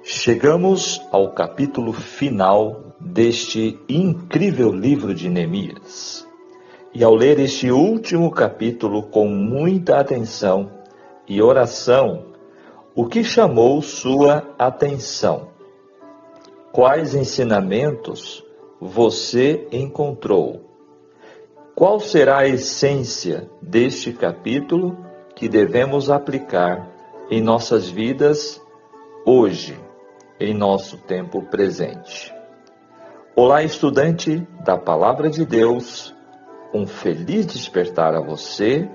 Chegamos ao capítulo final deste incrível livro de Neemias. E ao ler este último capítulo com muita atenção e oração, o que chamou sua atenção? Quais ensinamentos você encontrou? Qual será a essência deste capítulo que devemos aplicar em nossas vidas hoje, em nosso tempo presente? Olá, estudante da Palavra de Deus, um feliz despertar a você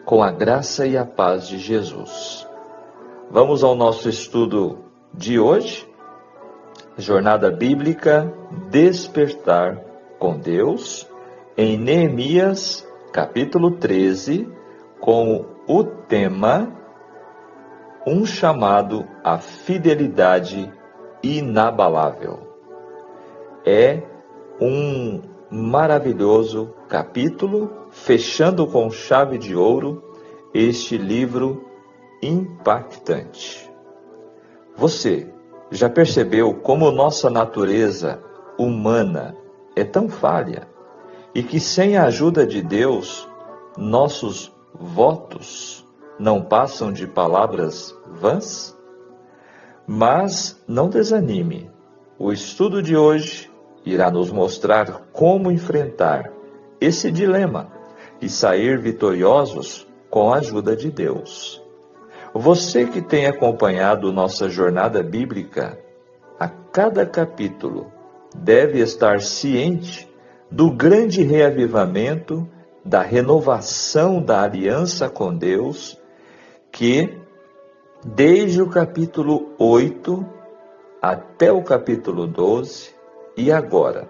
com a graça e a paz de Jesus. Vamos ao nosso estudo de hoje, Jornada Bíblica Despertar com Deus, em Neemias, capítulo 13, com o tema Um chamado à fidelidade inabalável. É um maravilhoso capítulo, fechando com chave de ouro este livro impactante. Você já percebeu como nossa natureza humana é tão falha e que sem a ajuda de Deus, nossos votos não passam de palavras vãs? Mas não desanime. O estudo de hoje irá nos mostrar como enfrentar esse dilema e sair vitoriosos com a ajuda de Deus. Você que tem acompanhado nossa jornada bíblica, a cada capítulo deve estar ciente do grande reavivamento, da renovação da aliança com Deus, que desde o capítulo 8 até o capítulo 12 e agora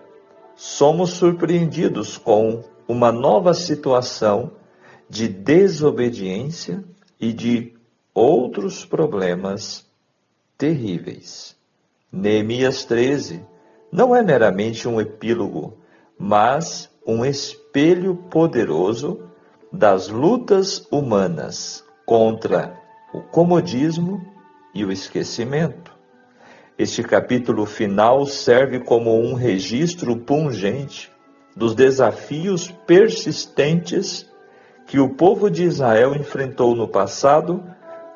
somos surpreendidos com uma nova situação de desobediência e de outros problemas terríveis. Neemias 13 não é meramente um epílogo, mas um espelho poderoso das lutas humanas contra o comodismo e o esquecimento. Este capítulo final serve como um registro pungente dos desafios persistentes que o povo de Israel enfrentou no passado,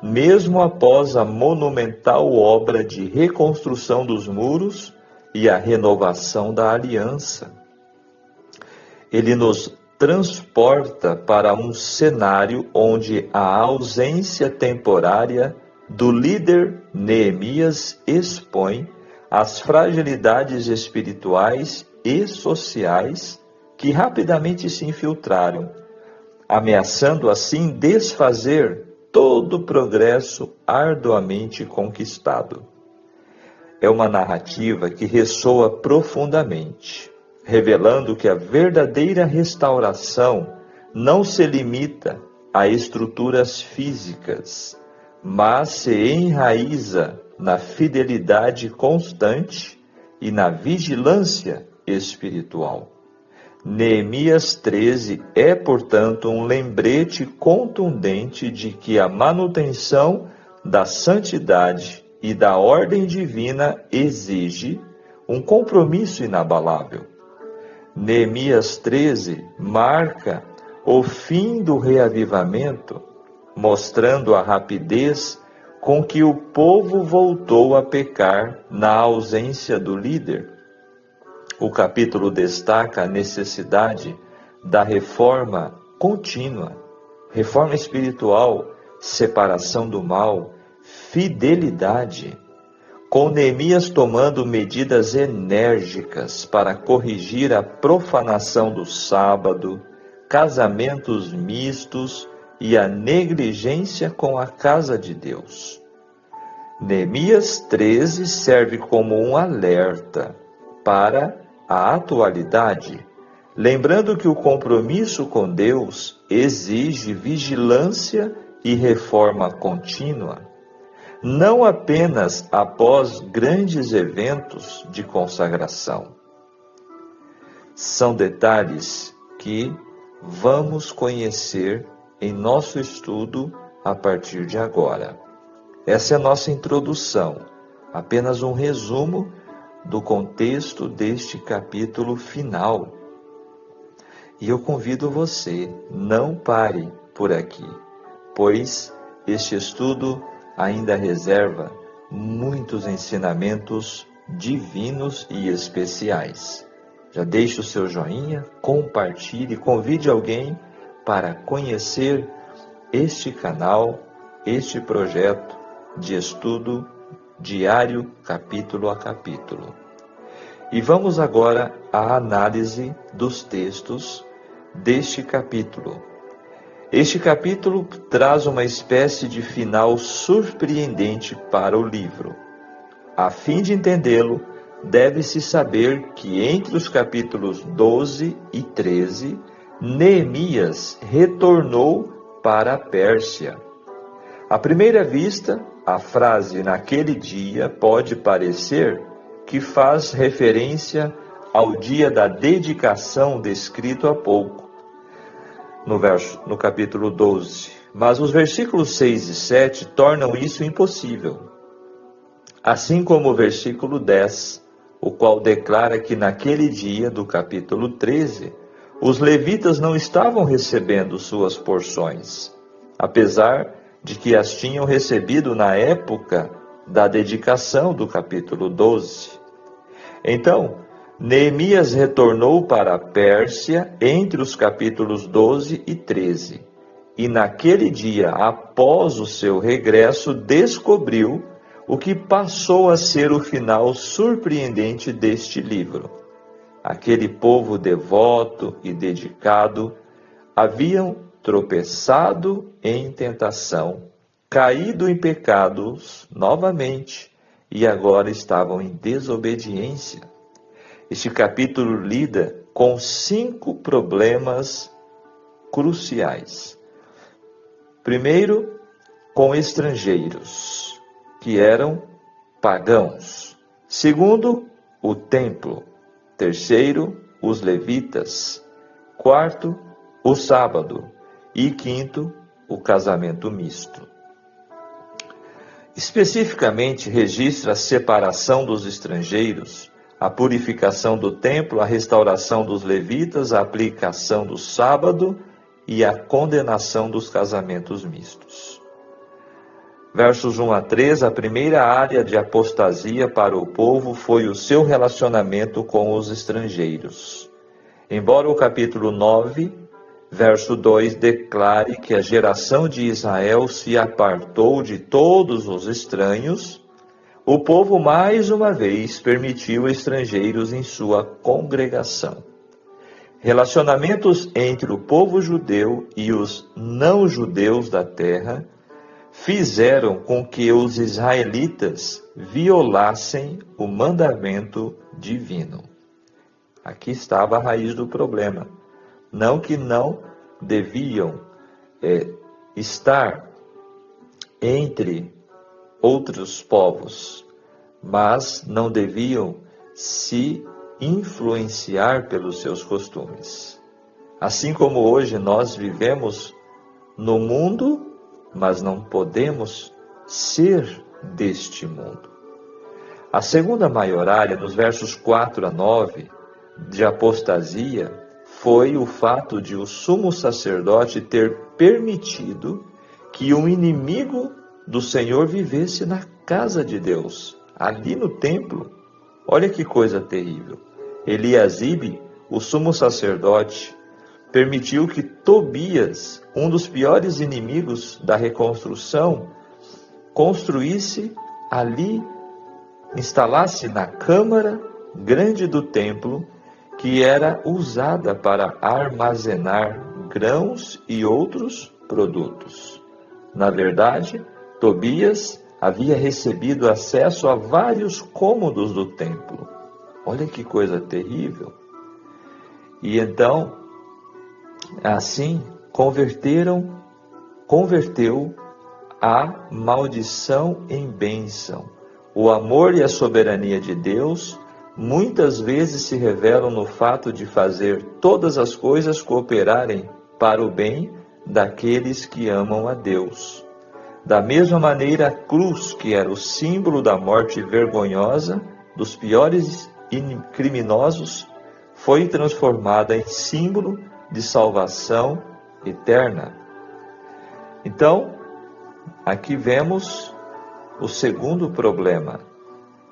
mesmo após a monumental obra de reconstrução dos muros e a renovação da aliança. Ele nos transporta para um cenário onde a ausência temporária do líder Neemias expõe as fragilidades espirituais e sociais que rapidamente se infiltraram, ameaçando assim desfazer todo o progresso arduamente conquistado. É uma narrativa que ressoa profundamente, revelando que a verdadeira restauração não se limita a estruturas físicas, mas se enraiza na fidelidade constante e na vigilância espiritual. Neemias 13 é, portanto, um lembrete contundente de que a manutenção da santidade e da ordem divina exige um compromisso inabalável. Neemias 13 marca o fim do reavivamento, mostrando a rapidez com que o povo voltou a pecar na ausência do líder. O capítulo destaca a necessidade da reforma contínua, reforma espiritual, separação do mal, fidelidade, com Neemias tomando medidas enérgicas para corrigir a profanação do sábado, casamentos mistos e a negligência com a casa de Deus. Neemias 13 serve como um alerta para a atualidade, lembrando que o compromisso com Deus exige vigilância e reforma contínua, não apenas após grandes eventos de consagração. São detalhes que vamos conhecer em nosso estudo a partir de agora. Essa é a nossa introdução apenas um resumo do contexto deste capítulo final. E eu convido você, não pare por aqui, pois este estudo ainda reserva muitos ensinamentos divinos e especiais. Já deixe o seu joinha, compartilhe, convide alguém para conhecer este canal, este projeto de estudo diário, capítulo a capítulo. E vamos agora à análise dos textos deste capítulo. Este capítulo traz uma espécie de final surpreendente para o livro. A fim de entendê-lo, deve-se saber que entre os capítulos 12 e 13, Neemias retornou para a Pérsia. À primeira vista, a frase "naquele dia" pode parecer que faz referência ao dia da dedicação descrito há pouco, no capítulo 12. Mas os versículos 6 e 7 tornam isso impossível. Assim como o versículo 10, o qual declara que naquele dia do capítulo 13, os levitas não estavam recebendo suas porções, apesar de que as tinham recebido na época da dedicação do capítulo 12. Então, Neemias retornou para a Pérsia entre os capítulos 12 e 13, e naquele dia, após o seu regresso, descobriu o que passou a ser o final surpreendente deste livro. Aquele povo devoto e dedicado haviam tropeçado em tentação, caído em pecados novamente, e agora estavam em desobediência. Este capítulo lida com 5 problemas cruciais. Primeiro, com estrangeiros, que eram pagãos. Segundo, o templo. Terceiro, os levitas. Quarto, o sábado. E quinto, o casamento misto. Especificamente, registra a separação dos estrangeiros, a purificação do templo, a restauração dos levitas, a aplicação do sábado e a condenação dos casamentos mistos. Versos 1 a 3, a primeira área de apostasia para o povo foi o seu relacionamento com os estrangeiros. Embora o capítulo 9, verso 2, declare que a geração de Israel se apartou de todos os estranhos, o povo mais uma vez permitiu estrangeiros em sua congregação. Relacionamentos entre o povo judeu e os não-judeus da terra fizeram com que os israelitas violassem o mandamento divino. Aqui estava a raiz do problema. Não que não deviam estar entre outros povos, mas não deviam se influenciar pelos seus costumes. Assim como hoje nós vivemos no mundo, mas não podemos ser deste mundo. A segunda maior área, nos versos 4 a 9, de apostasia, foi o fato de o sumo sacerdote ter permitido que um inimigo do Senhor vivesse na casa de Deus, ali no templo. Olha que coisa terrível. Eliasibe, o sumo sacerdote, permitiu que Tobias, um dos piores inimigos da reconstrução, construísse ali, instalasse na câmara grande do templo, que era usada para armazenar grãos e outros produtos. Na verdade, Tobias havia recebido acesso a vários cômodos do templo. Olha que coisa terrível. E então, assim, converteu a maldição em bênção. O amor e a soberania de Deus muitas vezes se revelam no fato de fazer todas as coisas cooperarem para o bem daqueles que amam a Deus. Da mesma maneira, a cruz, que era o símbolo da morte vergonhosa dos piores criminosos, foi transformada em símbolo de salvação eterna. Então, aqui vemos o segundo problema.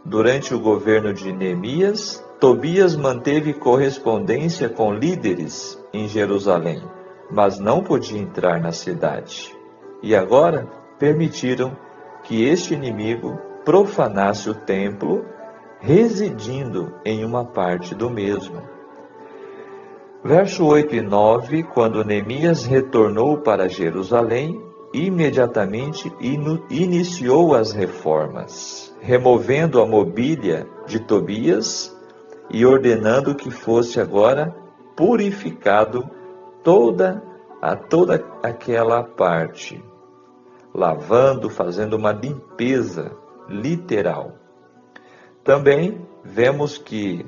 Durante o governo de Neemias, Tobias manteve correspondência com líderes em Jerusalém, mas não podia entrar na cidade. E agora permitiram que este inimigo profanasse o templo, residindo em uma parte do mesmo. Verso 8 e 9, quando Neemias retornou para Jerusalém, imediatamente iniciou as reformas, removendo a mobília de Tobias e ordenando que fosse agora purificado toda aquela parte, lavando, fazendo uma limpeza literal. Também vemos que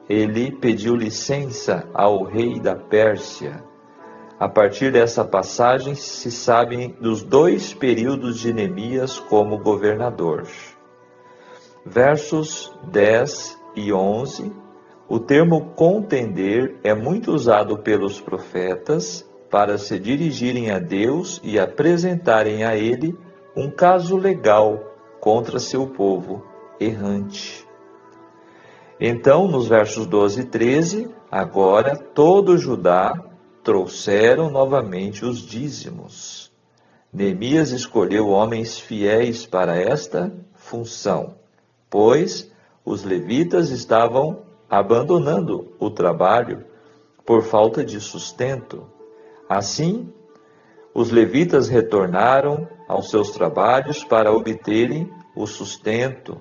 ele pediu licença ao rei da Pérsia. A partir dessa passagem se sabem dos 2 períodos de Neemias como governador. Versos 10 e 11, o termo contender é muito usado pelos profetas para se dirigirem a Deus e apresentarem a Ele um caso legal contra seu povo errante. Então, nos versos 12 e 13, agora todo Judá trouxeram novamente os dízimos. Neemias escolheu homens fiéis para esta função, pois os levitas estavam abandonando o trabalho por falta de sustento. Assim, os levitas retornaram aos seus trabalhos para obterem o sustento,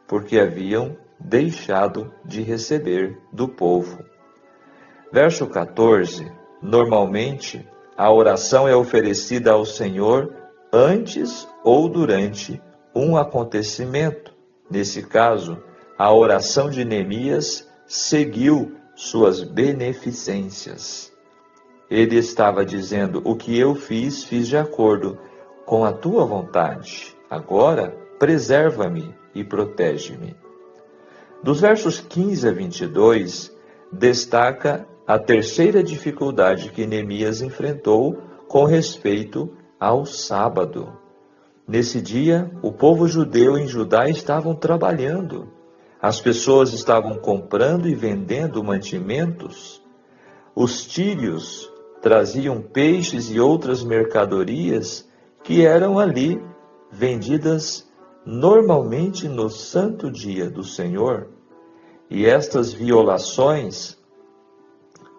porque haviam deixado de receber do povo. Verso 14. Normalmente, a oração é oferecida ao Senhor antes ou durante um acontecimento. Nesse caso, a oração de Neemias seguiu suas beneficências. Ele estava dizendo: o que eu fiz de acordo com a tua vontade. Agora, preserva-me e protege-me. Dos versos 15 a 22, destaca a terceira dificuldade que Neemias enfrentou com respeito ao sábado. Nesse dia, o povo judeu em Judá estavam trabalhando. As pessoas estavam comprando e vendendo mantimentos. Os tírios traziam peixes e outras mercadorias que eram ali vendidas normalmente no santo dia do Senhor. E estas violações,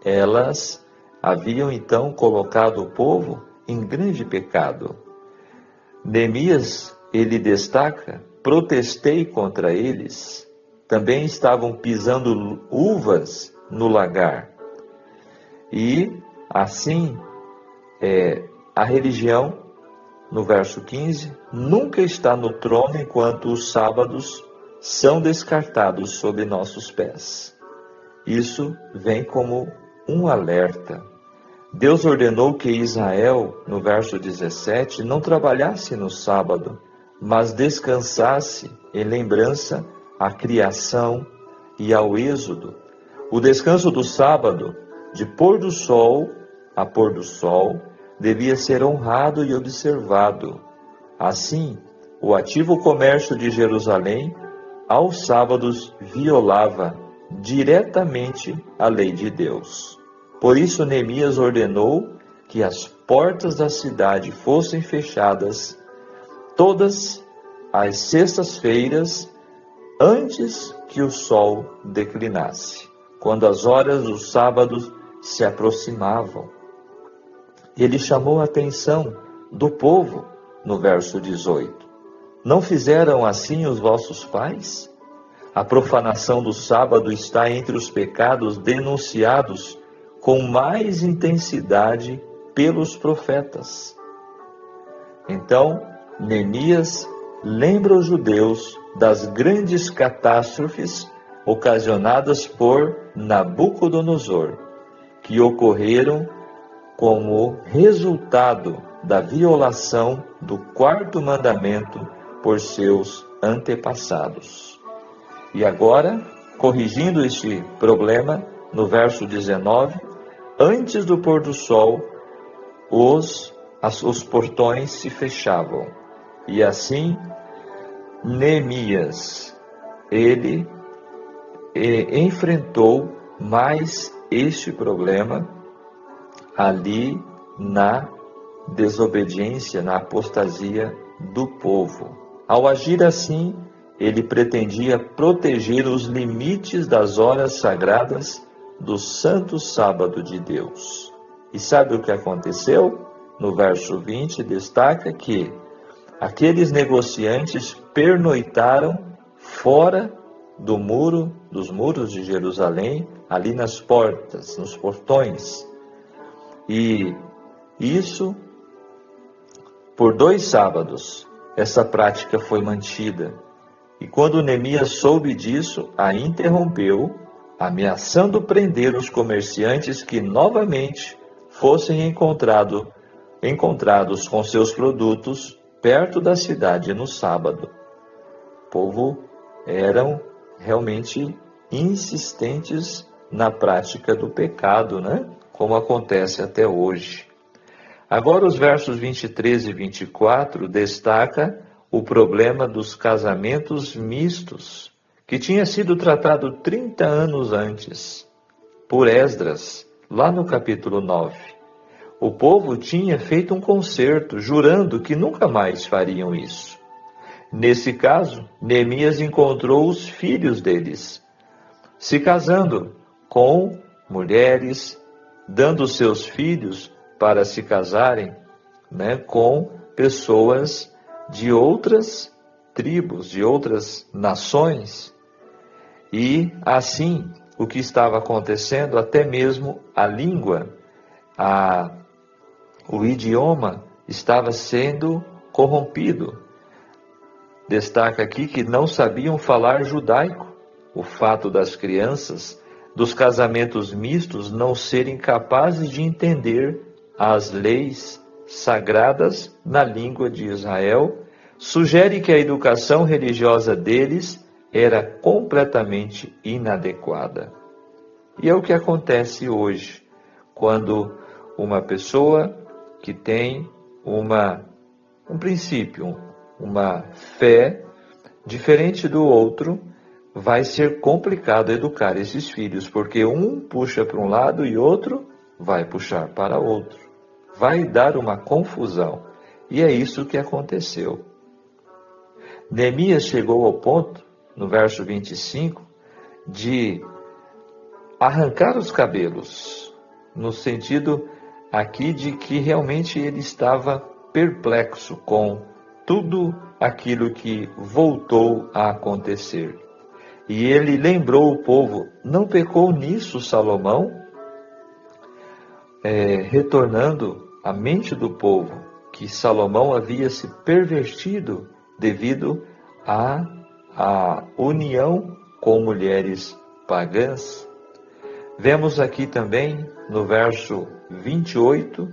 elas haviam então colocado o povo em grande pecado. Neemias, ele destaca: protestei contra eles. Também estavam pisando uvas no lagar. E assim, a religião, no verso 15, nunca está no trono enquanto os sábados são descartados sob nossos pés. Isso vem como um alerta. Deus ordenou que Israel, no verso 17, não trabalhasse no sábado, mas descansasse em lembrança à criação e ao êxodo. O descanso do sábado, de pôr do sol a pôr do sol, devia ser honrado e observado. Assim, o ativo comércio de Jerusalém, aos sábados, violava diretamente a lei de Deus. Por isso, Neemias ordenou que as portas da cidade fossem fechadas todas as sextas-feiras antes que o sol declinasse, quando as horas dos sábados se aproximavam. Ele chamou a atenção do povo no verso 18. Não fizeram assim os vossos pais? A profanação do sábado está entre os pecados denunciados com mais intensidade pelos profetas. Então, Neemias lembra os judeus das grandes catástrofes ocasionadas por Nabucodonosor, que ocorreram como resultado da violação do quarto mandamento por seus antepassados. E agora, corrigindo este problema, no verso 19, antes do pôr do sol, os portões se fechavam. E assim, Neemias, ele enfrentou mais este problema ali na desobediência, na apostasia do povo. Ao agir assim, ele pretendia proteger os limites das horas sagradas do santo sábado de Deus. E sabe o que aconteceu? No verso 20 destaca que aqueles negociantes pernoitaram fora dos muros de Jerusalém, ali nas portas, nos portões. E isso, por 2 sábados, essa prática foi mantida. E quando Neemias soube disso, a interrompeu, ameaçando prender os comerciantes que novamente fossem encontrados com seus produtos perto da cidade no sábado. O povo eram realmente insistentes na prática do pecado, né? Como acontece até hoje. Agora os versos 23 e 24 destaca o problema dos casamentos mistos, que tinha sido tratado 30 anos antes, por Esdras, lá no capítulo 9. O povo tinha feito um concerto, jurando que nunca mais fariam isso. Nesse caso, Neemias encontrou os filhos deles, se casando com mulheres, dando seus filhos para se casarem, né, com pessoas de outras tribos, de outras nações. E assim, o que estava acontecendo, até mesmo a língua, o idioma estava sendo corrompido. Destaca aqui que não sabiam falar judaico. O fato das crianças dos casamentos mistos não serem capazes de entender as leis sagradas na língua de Israel sugere que a educação religiosa deles era completamente inadequada. E é o que acontece hoje, quando uma pessoa que tem um princípio, uma fé diferente do outro, vai ser complicado educar esses filhos, porque um puxa para um lado e outro vai puxar para outro. Vai dar uma confusão. E é isso que aconteceu. Neemias chegou ao ponto, no verso 25, de arrancar os cabelos, no sentido aqui de que realmente ele estava perplexo com tudo aquilo que voltou a acontecer. E ele lembrou o povo, não pecou nisso Salomão? Retornando à mente do povo que Salomão havia se pervertido devido à união com mulheres pagãs. Vemos aqui também, no verso 28,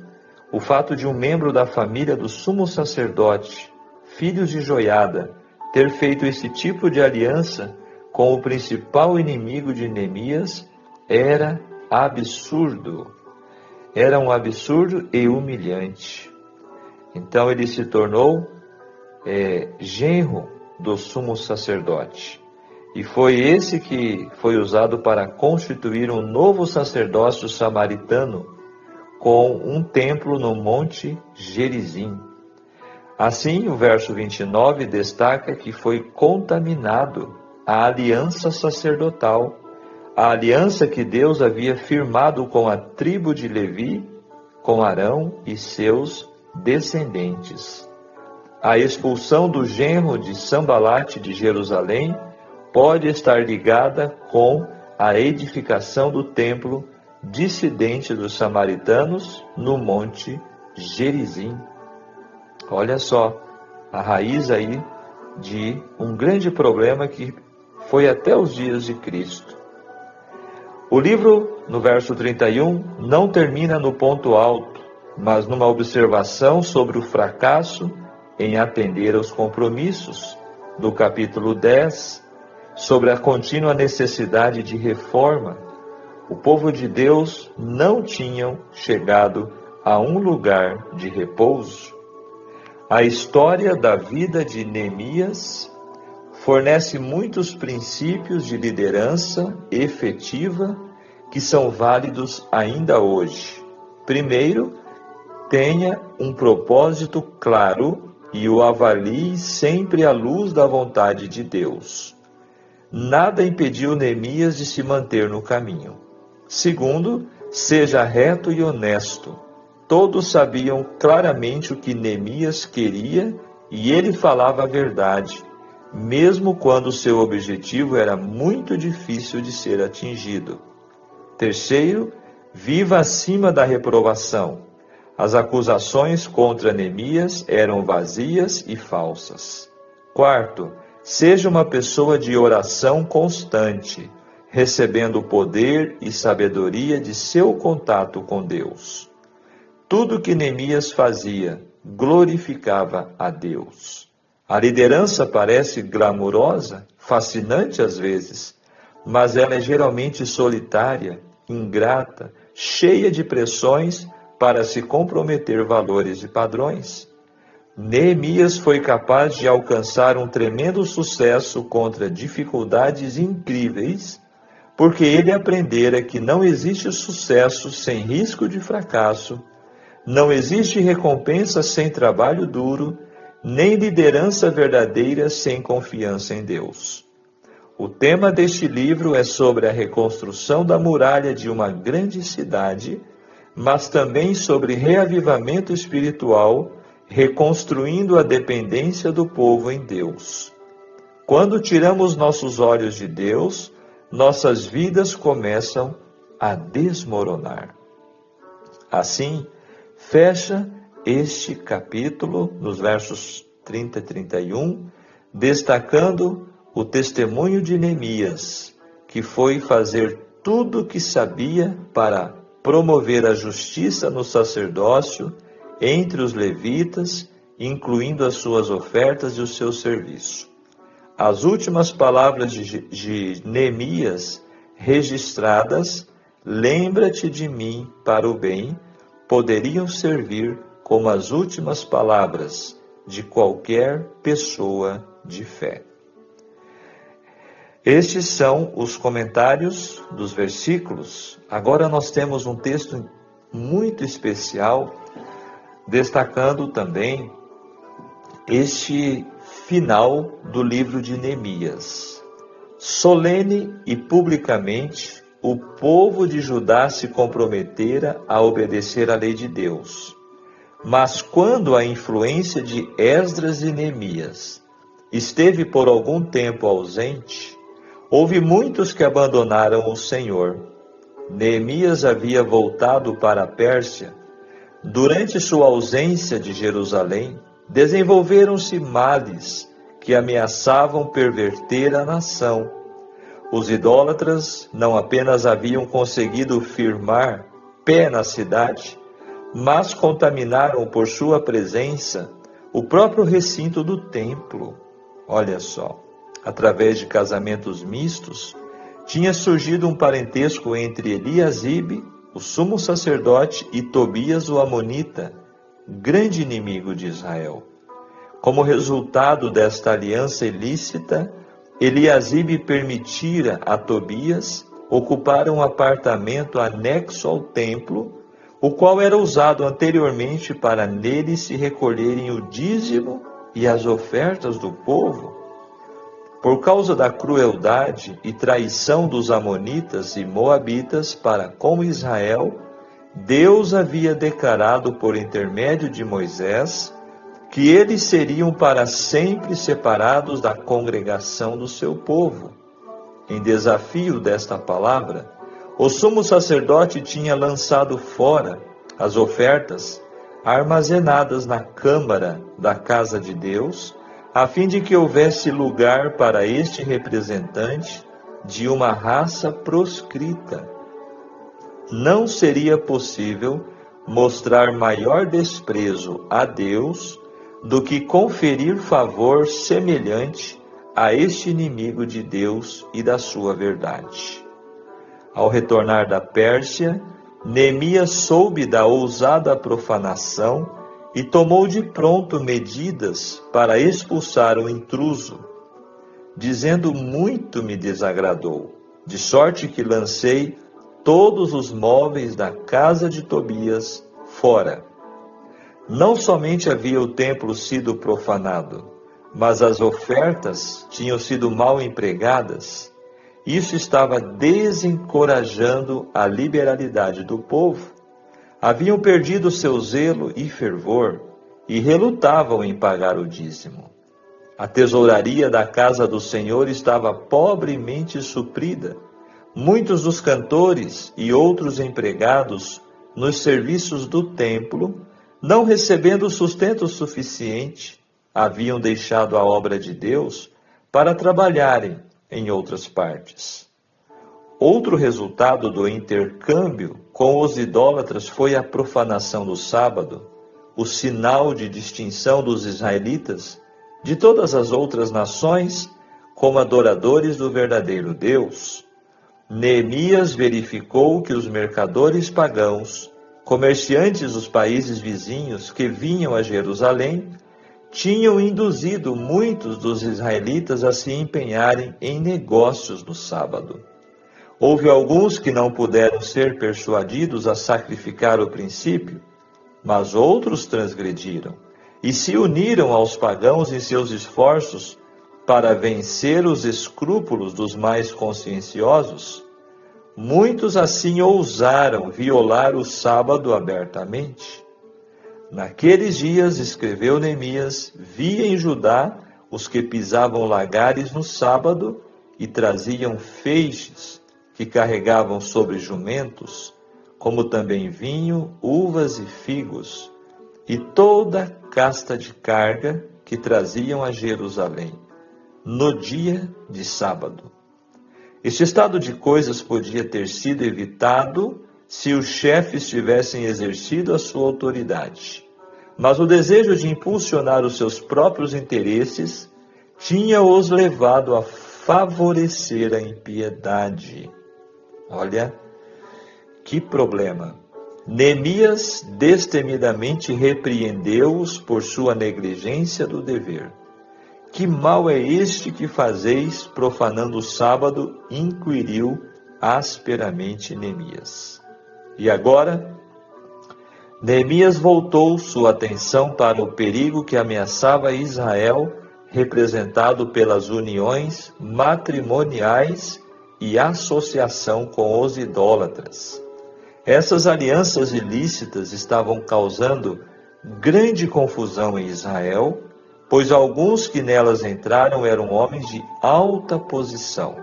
o fato de um membro da família do sumo sacerdote, filhos de Joiada, ter feito esse tipo de aliança com o principal inimigo de Neemias era absurdo. Era um absurdo e humilhante. Então ele se tornou genro do sumo sacerdote. E foi esse que foi usado para constituir um novo sacerdócio samaritano com um templo no Monte Gerizim. Assim, o verso 29 destaca que foi contaminado a aliança sacerdotal, a aliança que Deus havia firmado com a tribo de Levi, com Arão e seus descendentes. A expulsão do genro de Sambalate de Jerusalém pode estar ligada com a edificação do templo dissidente dos samaritanos no Monte Gerizim. Olha só, a raiz aí de um grande problema que foi até os dias de Cristo. O livro, no verso 31, não termina no ponto alto, mas numa observação sobre o fracasso em atender aos compromissos, do capítulo 10, sobre a contínua necessidade de reforma, o povo de Deus não tinham chegado a um lugar de repouso. A história da vida de Neemias fornece muitos princípios de liderança efetiva que são válidos ainda hoje. Primeiro, tenha um propósito claro e o avalie sempre à luz da vontade de Deus. Nada impediu Neemias de se manter no caminho. Segundo, seja reto e honesto. Todos sabiam claramente o que Neemias queria e ele falava a verdade, mesmo quando seu objetivo era muito difícil de ser atingido. Terceiro, viva acima da reprovação. As acusações contra Neemias eram vazias e falsas. Quarto, seja uma pessoa de oração constante, recebendo poder e sabedoria de seu contato com Deus. Tudo que Neemias fazia glorificava a Deus. A liderança parece glamurosa, fascinante às vezes, mas ela é geralmente solitária, ingrata, cheia de pressões para se comprometer valores e padrões. Neemias foi capaz de alcançar um tremendo sucesso contra dificuldades incríveis, porque ele aprendera que não existe sucesso sem risco de fracasso, não existe recompensa sem trabalho duro, nem liderança verdadeira sem confiança em Deus. O tema deste livro é sobre a reconstrução da muralha de uma grande cidade, mas também sobre reavivamento espiritual, reconstruindo a dependência do povo em Deus. Quando tiramos nossos olhos de Deus, nossas vidas começam a desmoronar. Assim, fecha este capítulo, nos versos 30 e 31, destacando o testemunho de Neemias, que foi fazer tudo o que sabia para promover a justiça no sacerdócio entre os levitas, incluindo as suas ofertas e o seu serviço. As últimas palavras de Neemias registradas, lembra-te de mim para o bem, poderiam servir como as últimas palavras de qualquer pessoa de fé. Estes são os comentários dos versículos. Agora nós temos um texto muito especial, destacando também este final do livro de Neemias. Solene e publicamente, o povo de Judá se comprometera a obedecer à lei de Deus. Mas quando a influência de Esdras e Neemias esteve por algum tempo ausente, houve muitos que abandonaram o Senhor. Neemias havia voltado para a Pérsia. Durante sua ausência de Jerusalém, desenvolveram-se males que ameaçavam perverter a nação. Os idólatras não apenas haviam conseguido firmar pé na cidade, mas contaminaram por sua presença o próprio recinto do templo. Olha só, através de casamentos mistos, tinha surgido um parentesco entre Eliasibe, o sumo sacerdote, e Tobias, o amonita, grande inimigo de Israel. Como resultado desta aliança ilícita, Eliasibe permitira a Tobias ocupar um apartamento anexo ao templo, o qual era usado anteriormente para nele se recolherem o dízimo e as ofertas do povo. Por causa da crueldade e traição dos amonitas e moabitas para com Israel, Deus havia declarado por intermédio de Moisés que eles seriam para sempre separados da congregação do seu povo. Em desafio desta palavra, o sumo sacerdote tinha lançado fora as ofertas armazenadas na câmara da casa de Deus, a fim de que houvesse lugar para este representante de uma raça proscrita. Não seria possível mostrar maior desprezo a Deus do que conferir favor semelhante a este inimigo de Deus e da sua verdade. Ao retornar da Pérsia, Neemias soube da ousada profanação e tomou de pronto medidas para expulsar o intruso, dizendo: muito me desagradou, de sorte que lancei todos os móveis da casa de Tobias fora. Não somente havia o templo sido profanado, mas as ofertas tinham sido mal empregadas. Isso estava desencorajando a liberalidade do povo. Haviam perdido seu zelo e fervor e relutavam em pagar o dízimo. A tesouraria da casa do Senhor estava pobremente suprida. Muitos dos cantores e outros empregados nos serviços do templo, não recebendo sustento suficiente, haviam deixado a obra de Deus para trabalharem em outras partes. Outro resultado do intercâmbio com os idólatras foi a profanação do sábado, o sinal de distinção dos israelitas de todas as outras nações como adoradores do verdadeiro Deus. Neemias verificou que os mercadores pagãos, comerciantes dos países vizinhos que vinham a Jerusalém, tinham induzido muitos dos israelitas a se empenharem em negócios no sábado. Houve alguns que não puderam ser persuadidos a sacrificar o princípio, mas outros transgrediram e se uniram aos pagãos em seus esforços para vencer os escrúpulos dos mais conscienciosos. Muitos assim ousaram violar o sábado abertamente. Naqueles dias, escreveu Neemias, vi em Judá os que pisavam lagares no sábado e traziam feixes que carregavam sobre jumentos, como também vinho, uvas e figos, e toda casta de carga que traziam a Jerusalém, no dia de sábado. Este estado de coisas podia ter sido evitado se os chefes tivessem exercido a sua autoridade. Mas o desejo de impulsionar os seus próprios interesses tinha-os levado a favorecer a impiedade. Olha, que problema! Neemias destemidamente repreendeu-os por sua negligência do dever. Que mal é este que fazeis, profanando o sábado? Inquiriu asperamente Neemias. E agora, Neemias voltou sua atenção para o perigo que ameaçava Israel, representado pelas uniões matrimoniais e associação com os idólatras. Essas alianças ilícitas estavam causando grande confusão em Israel, pois alguns que nelas entraram eram homens de alta posição,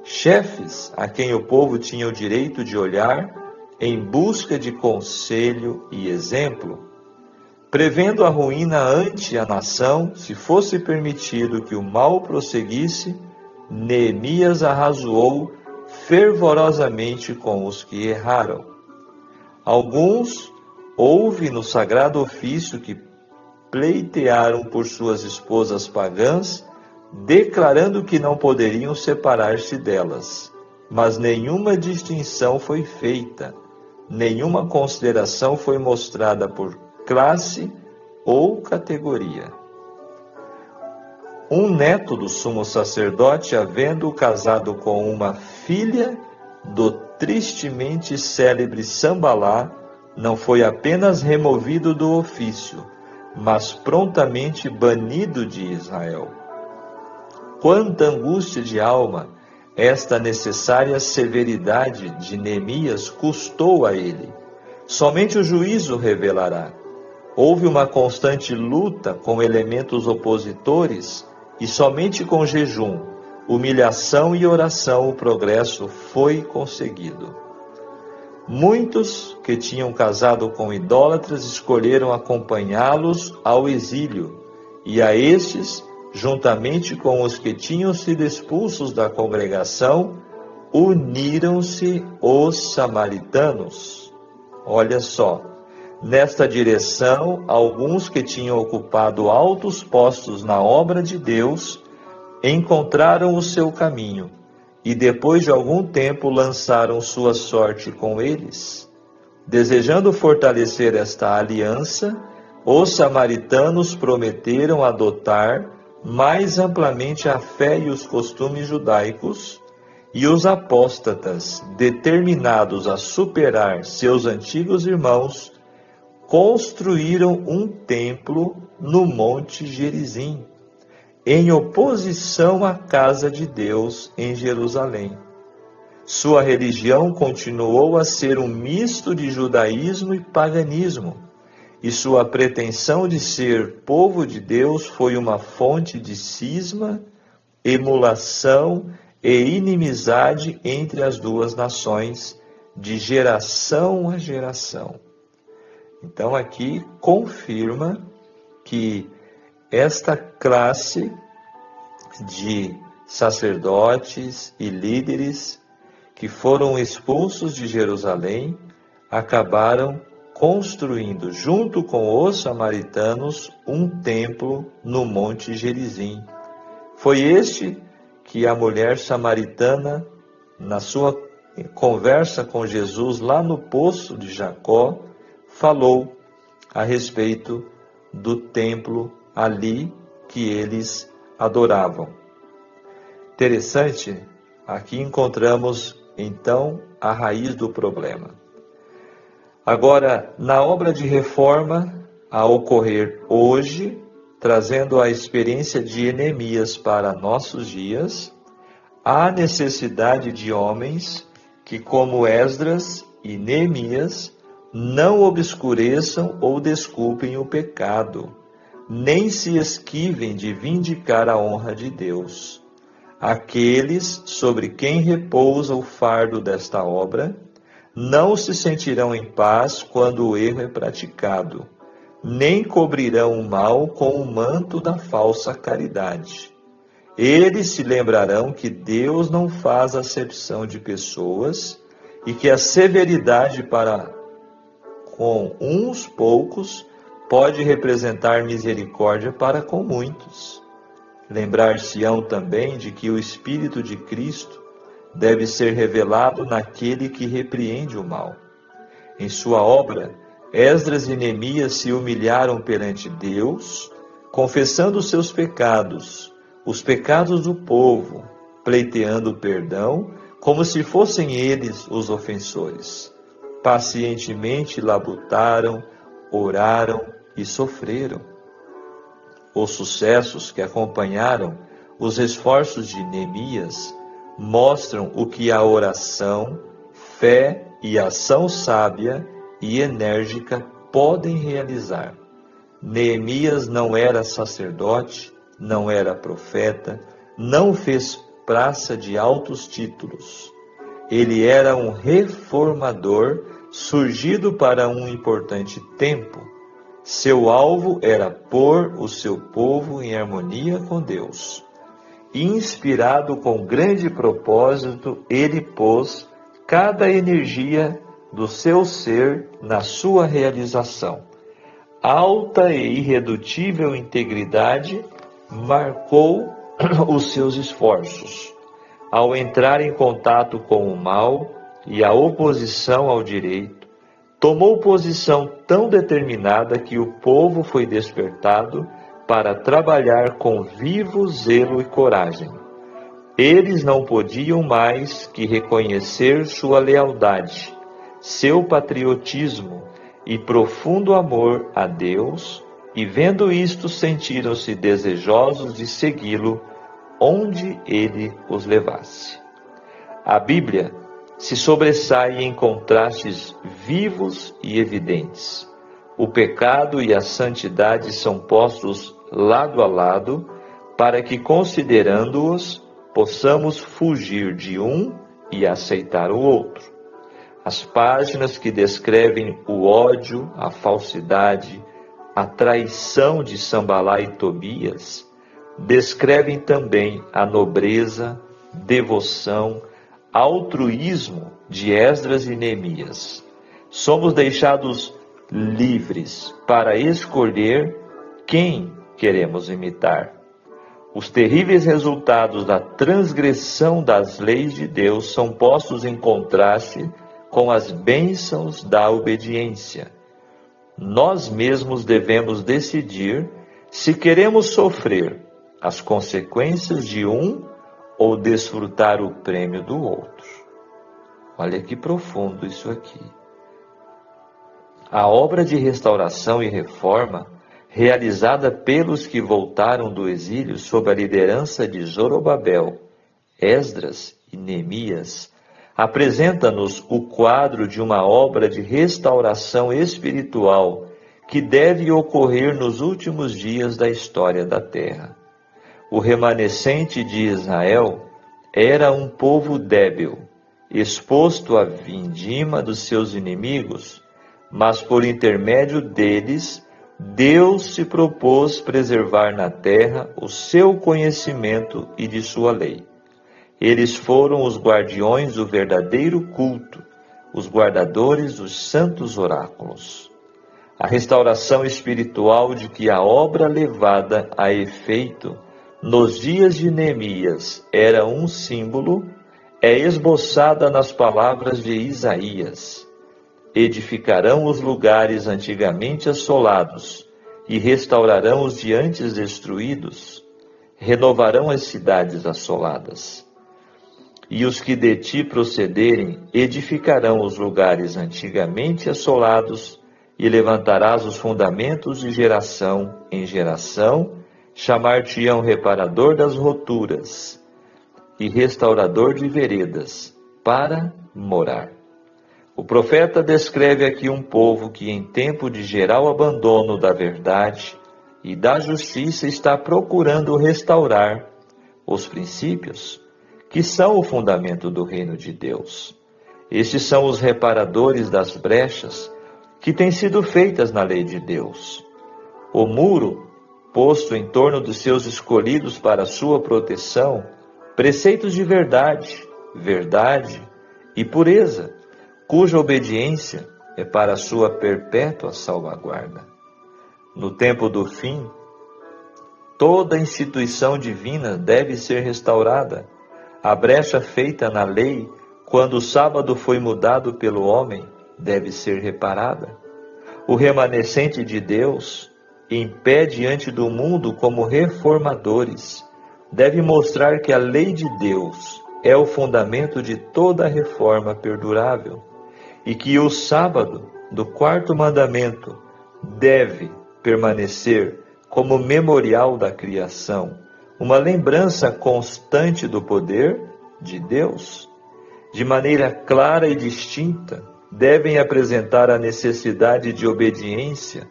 chefes a quem o povo tinha o direito de olhar em busca de conselho e exemplo. Prevendo a ruína ante a nação, se fosse permitido que o mal prosseguisse, Neemias arrazoou fervorosamente com os que erraram. Alguns houve no sagrado ofício que pleitearam por suas esposas pagãs, declarando que não poderiam separar-se delas, mas nenhuma distinção foi feita, nenhuma consideração foi mostrada por classe ou categoria. Um neto do sumo sacerdote, havendo casado com uma filha do tristemente célebre Sambalá, não foi apenas removido do ofício, mas prontamente banido de Israel. Quanta angústia de alma esta necessária severidade de Neemias custou a ele. Somente o juízo revelará. Houve uma constante luta com elementos opositores e somente com jejum, humilhação e oração o progresso foi conseguido. Muitos que tinham casado com idólatras escolheram acompanhá-los ao exílio, e a estes, juntamente com os que tinham sido expulsos da congregação, uniram-se os samaritanos. Olha só, Nesta direção, alguns que tinham ocupado altos postos na obra de Deus encontraram o seu caminho e depois de algum tempo lançaram sua sorte com eles. Desejando fortalecer esta aliança, os samaritanos prometeram adotar mais amplamente a fé e os costumes judaicos, e os apóstatas, determinados a superar seus antigos irmãos, construíram um templo no Monte Gerizim, em oposição à casa de Deus em Jerusalém. Sua religião continuou a ser um misto de judaísmo e paganismo, e sua pretensão de ser povo de Deus foi uma fonte de cisma, emulação e inimizade entre as duas nações, de geração a geração. Então aqui confirma que esta classe de sacerdotes e líderes que foram expulsos de Jerusalém acabaram construindo, junto com os samaritanos, um templo no Monte Gerizim. Foi este que a mulher samaritana, na sua conversa com Jesus lá no poço de Jacó, falou a respeito do templo ali que eles adoravam. Interessante, aqui encontramos então a raiz do problema. Agora, na obra de reforma a ocorrer hoje, trazendo a experiência de Neemias para nossos dias, há necessidade de homens que, como Esdras e Neemias, não obscureçam ou desculpem o pecado, nem se esquivem de vindicar a honra de Deus. Aqueles sobre quem repousa o fardo desta obra não se sentirão em paz quando o erro é praticado, nem cobrirão o mal com o manto da falsa caridade. Eles se lembrarão que Deus não faz acepção de pessoas e que a severidade para com uns poucos pode representar misericórdia para com muitos. Lembrar-se-ão também de que o Espírito de Cristo deve ser revelado naquele que repreende o mal. Em sua obra, Esdras e Neemias se humilharam perante Deus, confessando seus pecados, os pecados do povo, pleiteando perdão, como se fossem eles os ofensores. Pacientemente labutaram, oraram e sofreram. Os sucessos que acompanharam os esforços de Neemias mostram o que a oração, fé e ação sábia e enérgica podem realizar. Neemias não era sacerdote, não era profeta, não fez praça de altos títulos. Ele era um reformador surgido para um importante tempo. Seu alvo era pôr o seu povo em harmonia com Deus. Inspirado com grande propósito, ele pôs cada energia do seu ser na sua realização. Alta e irredutível integridade marcou os seus esforços. Ao entrar em contato com o mal e a oposição ao direito, tomou posição tão determinada que o povo foi despertado para trabalhar com vivo zelo e coragem. Eles não podiam mais que reconhecer sua lealdade, seu patriotismo e profundo amor a Deus, e vendo isto sentiram-se desejosos de segui-lo onde ele os levasse. A Bíblia se sobressai em contrastes vivos e evidentes. O pecado e a santidade são postos lado a lado, para que, considerando-os, possamos fugir de um e aceitar o outro. As páginas que descrevem o ódio, a falsidade, a traição de Sambalá e Tobias, descrevem também a nobreza, devoção, altruísmo de Esdras e Neemias. Somos deixados livres para escolher quem queremos imitar. Os terríveis resultados da transgressão das leis de Deus são postos em contraste com as bênçãos da obediência. Nós mesmos devemos decidir se queremos sofrer as consequências de um ou desfrutar o prêmio do outro. Olha que profundo isso aqui. A obra de restauração e reforma, realizada pelos que voltaram do exílio sob a liderança de Zorobabel, Esdras e Neemias, apresenta-nos o quadro de uma obra de restauração espiritual que deve ocorrer nos últimos dias da história da terra. O remanescente de Israel era um povo débil, exposto à vindima dos seus inimigos, mas por intermédio deles, Deus se propôs preservar na terra o seu conhecimento e de sua lei. Eles foram os guardiões do verdadeiro culto, os guardadores dos santos oráculos. A restauração espiritual de que a obra levada a efeito nos dias de Neemias era um símbolo, é esboçada nas palavras de Isaías. Edificarão os lugares antigamente assolados e restaurarão os de antes destruídos, renovarão as cidades assoladas. E os que de ti procederem edificarão os lugares antigamente assolados e levantarás os fundamentos de geração em geração, chamar-te-ão reparador das roturas e restaurador de veredas para morar. O profeta descreve aqui um povo que, em tempo de geral abandono da verdade e da justiça, está procurando restaurar os princípios que são o fundamento do reino de Deus. Estes são os reparadores das brechas que têm sido feitas na lei de Deus. O muro posto em torno dos seus escolhidos para sua proteção, preceitos de verdade e pureza, cuja obediência é para a sua perpétua salvaguarda. No tempo do fim, toda instituição divina deve ser restaurada. A brecha feita na lei, quando o sábado foi mudado pelo homem, deve ser reparada. O remanescente de Deus, em pé diante do mundo como reformadores, deve mostrar que a lei de Deus é o fundamento de toda a reforma perdurável e que o sábado do quarto mandamento deve permanecer como memorial da criação, uma lembrança constante do poder de Deus. De maneira clara e distinta, devem apresentar a necessidade de obediência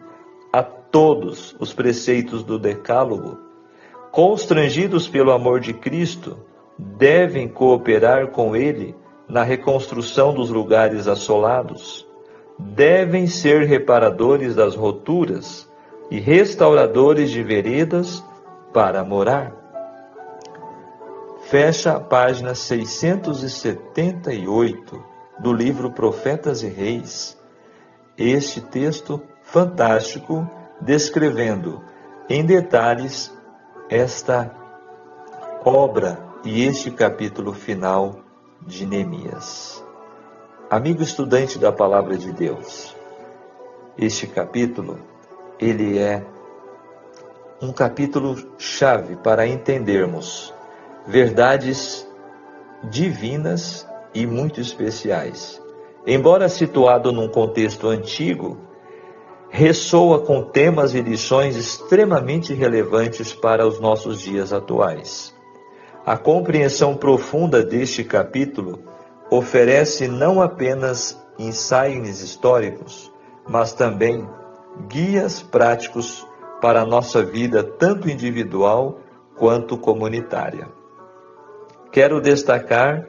a todos os preceitos do Decálogo. Constrangidos pelo amor de Cristo, devem cooperar com Ele na reconstrução dos lugares assolados. Devem ser reparadores das roturas e restauradores de veredas para morar. Fecha a página 678 do livro Profetas e Reis, este texto fantástico, descrevendo em detalhes esta obra e este capítulo final de Neemias. Amigo estudante da Palavra de Deus, este capítulo, ele é um capítulo chave para entendermos verdades divinas e muito especiais. Embora situado num contexto antigo, ressoa com temas e lições extremamente relevantes para os nossos dias atuais. A compreensão profunda deste capítulo oferece não apenas insights históricos, mas também guias práticos para a nossa vida, tanto individual quanto comunitária. Quero destacar,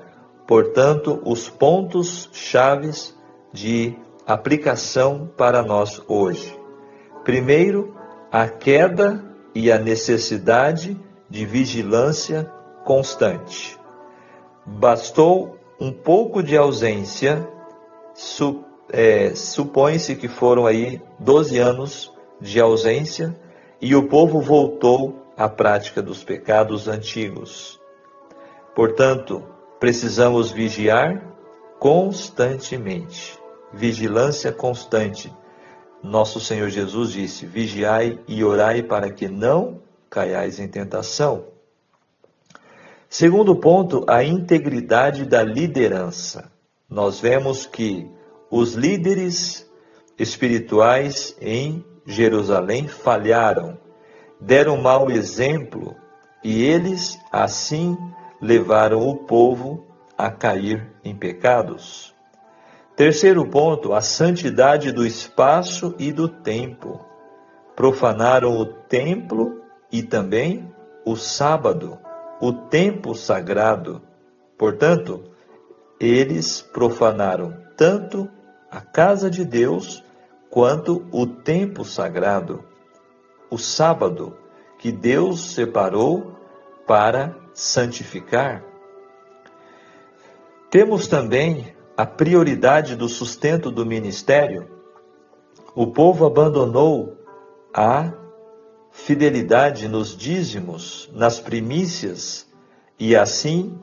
portanto, os pontos chaves de aplicação para nós hoje. Primeiro, a queda e a necessidade de vigilância constante. Bastou um pouco de ausência supõe-se que foram aí 12 anos de ausência e o povo voltou à prática dos pecados antigos. Portanto, precisamos vigiar constantemente. Vigilância constante. Nosso Senhor Jesus disse: vigiai e orai para que não caiais em tentação. Segundo ponto, a integridade da liderança. Nós vemos que os líderes espirituais em Jerusalém falharam, deram mau exemplo e eles assim levaram o povo a cair em pecados. Terceiro ponto, a santidade do espaço e do tempo. Profanaram o templo e também o sábado, o tempo sagrado. Portanto, eles profanaram tanto a casa de Deus quanto o tempo sagrado, o sábado, que Deus separou para santificar. Temos também a prioridade do sustento do ministério. O povo abandonou a fidelidade nos dízimos, nas primícias, e assim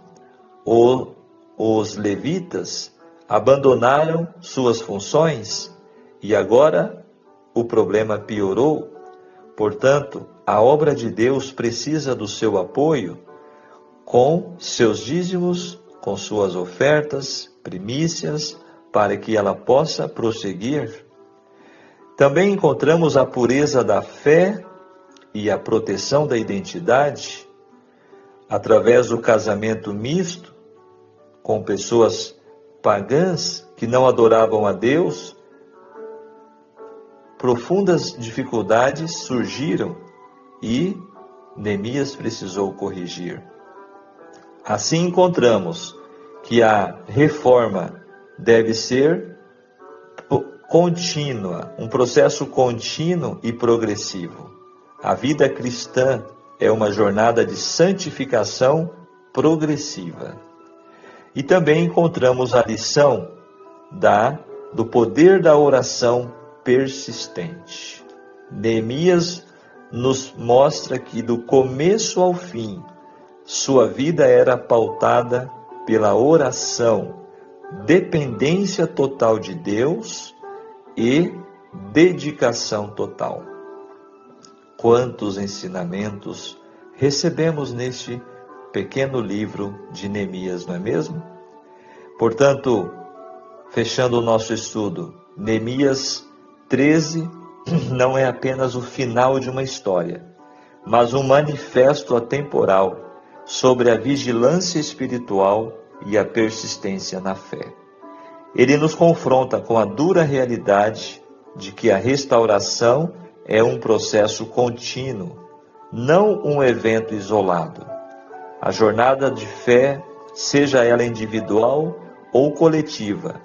os levitas abandonaram suas funções e agora o problema piorou. Portanto, a obra de Deus precisa do seu apoio com seus dízimos, com suas ofertas, primícias, para que ela possa prosseguir. Também encontramos a pureza da fé e a proteção da identidade através do casamento misto com pessoas pagãs que não adoravam a Deus. Profundas dificuldades surgiram e Neemias precisou corrigir. Assim encontramos que a reforma deve ser contínua, um processo contínuo e progressivo. A vida cristã é uma jornada de santificação progressiva. E também encontramos a lição do poder da oração persistente. Neemias nos mostra que do começo ao fim, sua vida era pautada pela oração, dependência total de Deus e dedicação total. Quantos ensinamentos recebemos neste pequeno livro de Neemias, não é mesmo? Portanto, fechando o nosso estudo, Neemias 13 não é apenas o final de uma história, mas um manifesto atemporal sobre a vigilância espiritual e a persistência na fé. Ele nos confronta com a dura realidade de que a restauração é um processo contínuo, não um evento isolado. A jornada de fé, seja ela individual ou coletiva,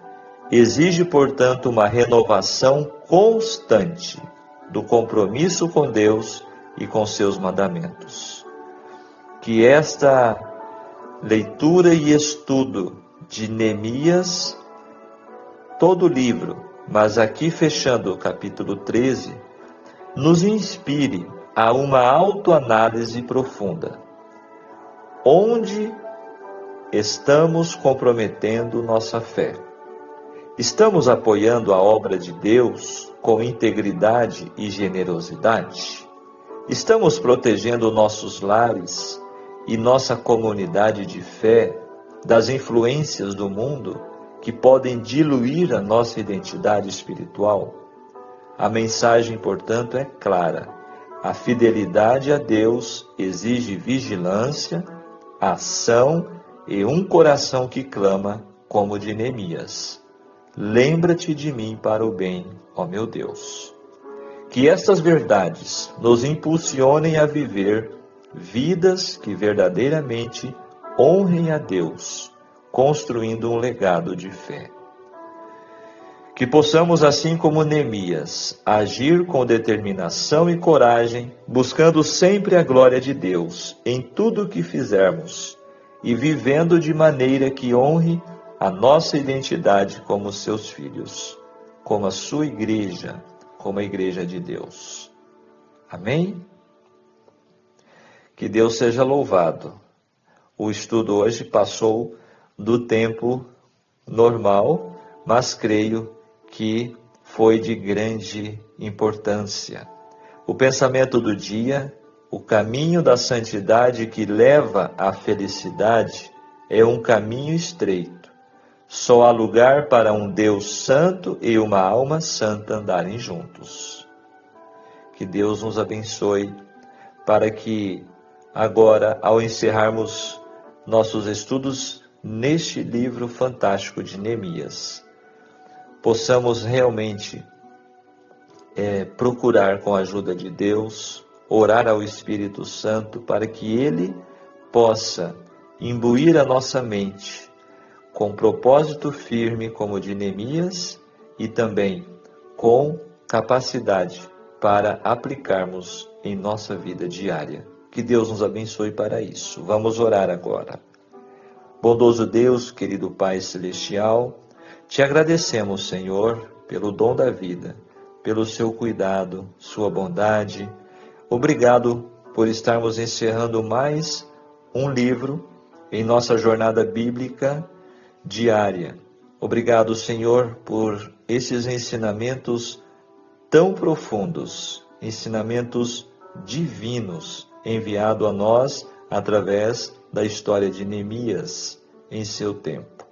exige, portanto, uma renovação constante do compromisso com Deus e com seus mandamentos. Que esta leitura e estudo de Neemias, todo o livro, mas aqui fechando o capítulo 13, nos inspire a uma autoanálise profunda. Onde estamos comprometendo nossa fé? Estamos apoiando a obra de Deus com integridade e generosidade? Estamos protegendo nossos lares e nossa comunidade de fé das influências do mundo que podem diluir a nossa identidade espiritual? A mensagem, portanto, é clara. A fidelidade a Deus exige vigilância, ação e um coração que clama como o de Neemias. Lembra-te de mim para o bem, ó meu Deus. Que estas verdades nos impulsionem a viver vidas que verdadeiramente honrem a Deus, construindo um legado de fé. Que possamos, assim como Neemias, agir com determinação e coragem, buscando sempre a glória de Deus em tudo o que fizermos e vivendo de maneira que honre a nossa identidade como seus filhos. como a sua igreja, como a igreja de Deus. Amém? Que Deus seja louvado. O estudo hoje passou do tempo normal, mas creio que foi de grande importância. O pensamento do dia, o caminho da santidade que leva à felicidade, é um caminho estreito. Só há lugar para um Deus santo e uma alma santa andarem juntos. Que Deus nos abençoe para que agora, ao encerrarmos nossos estudos neste livro fantástico de Neemias, possamos realmente procurar com a ajuda de Deus, orar ao Espírito Santo para que Ele possa imbuir a nossa mente com propósito firme como o de Neemias e também com capacidade para aplicarmos em nossa vida diária. Que Deus nos abençoe para isso. Vamos orar agora. Bondoso Deus, querido Pai Celestial, te agradecemos, Senhor, pelo dom da vida, pelo seu cuidado, sua bondade. Obrigado por estarmos encerrando mais um livro em nossa jornada bíblica diária. Obrigado, Senhor, por esses ensinamentos tão profundos, ensinamentos divinos, enviado a nós através da história de Neemias em seu tempo.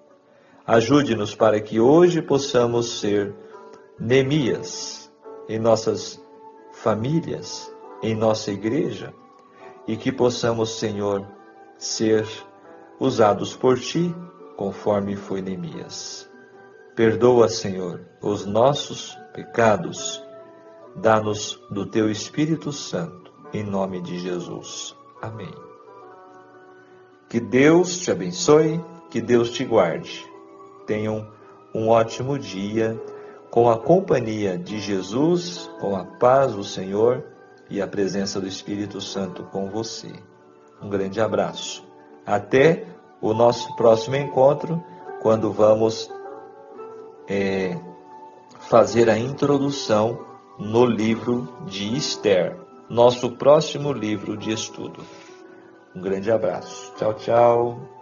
Ajude-nos para que hoje possamos ser Neemias em nossas famílias, em nossa igreja, e que possamos, Senhor, ser usados por Ti, conforme foi Neemias. Perdoa, Senhor, os nossos pecados. Dá-nos do Teu Espírito Santo, em nome de Jesus. Amém. Que Deus te abençoe, que Deus te guarde. Tenham um ótimo dia com a companhia de Jesus, com a paz do Senhor e a presença do Espírito Santo com você. Um grande abraço. Até o nosso próximo encontro, quando vamos fazer a introdução no livro de Esther, nosso próximo livro de estudo. Um grande abraço. Tchau, tchau.